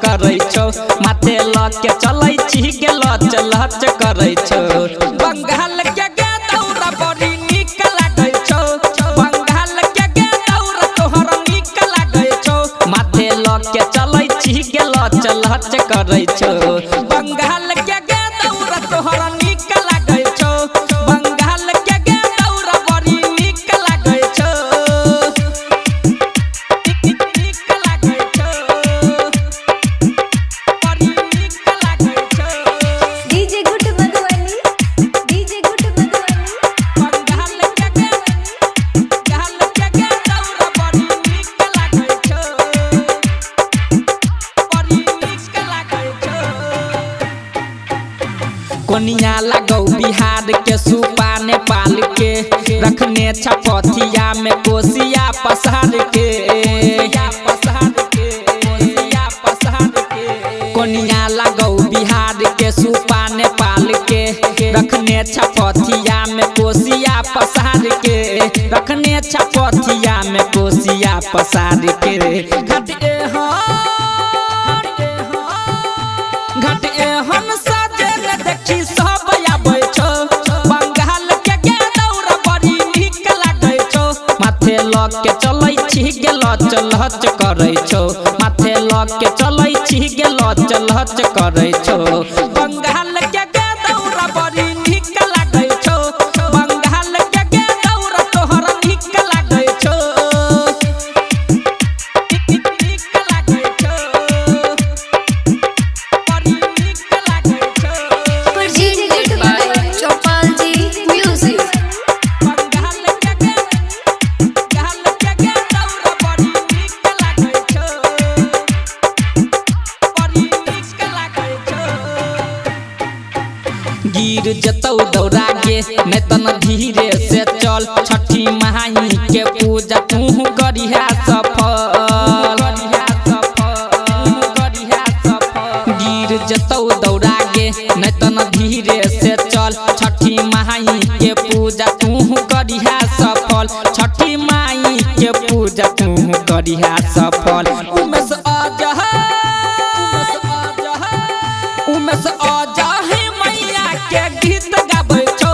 करे छो माथे लके चलै छी के लच लच करे छो बंगाल के गे दौरा बड़ी निक लागे छो बंगाल के गे दौरा तोहर निक लागे छो माथे लके चलै छी के लच लच करे छो बंगाल के गे दौरा तोहर निक लागे छो बंगाल के गे दौरा बड़ी निक लागे छो निक लागे छो बड़ी निक लागे छो डीजे गुड मधुबनी बंगाल के गे दौरा बड़ी निक लागे छो बड़ी निक लागे छो कोनिया लगौ बिहार के सुपा नेपाल के रखने छपथिया में कोसिया पसार के कोनिया लगौ बिहार के सुपा नेपाल के रखने छपथिया में कोसिया पसार के रखने छपथिया में कोसिया पसार के घट एहन साजल देखी सब आबै छो बंगाल के गे दौरा बड़ी निक लागे छो माथे लके चलै छी गे लच लच करे छो माथे लके चलै छी गे लच लच करे छो बंगाल के गे दौरा बड़ी निक लागे छो बंगाल के गे दौरा तोहर निक लागे छो निक लागे छो presented by Chopal Ji Music गिर जतौ दौड़ा गे नहीं तन धीरे से चल छठी महाई के पूजा तू करिहा सफल गिर जतौ दौड़ा गे नहीं तन धीरे से चल छठी महाई के पूजा तू करिहा सफल छठी माई के पूजा तू करिहा सफल उमेश आजा है मैया के गीत गाबै छो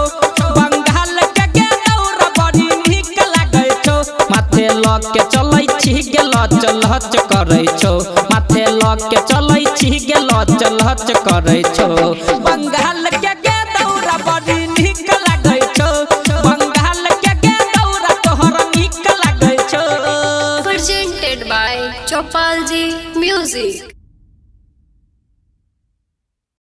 बंगाल के गे दौरा बड़ी निक लागे छो माथे लके चलै छी गे लच लच करे छो माथे लके चलै छी गे लच लच करे छो बंगाल के गे दौरा बड़ी निक लागे छो बंगाल के गे दौरा तोहर निक लागे छो presented by Chopal Ji Music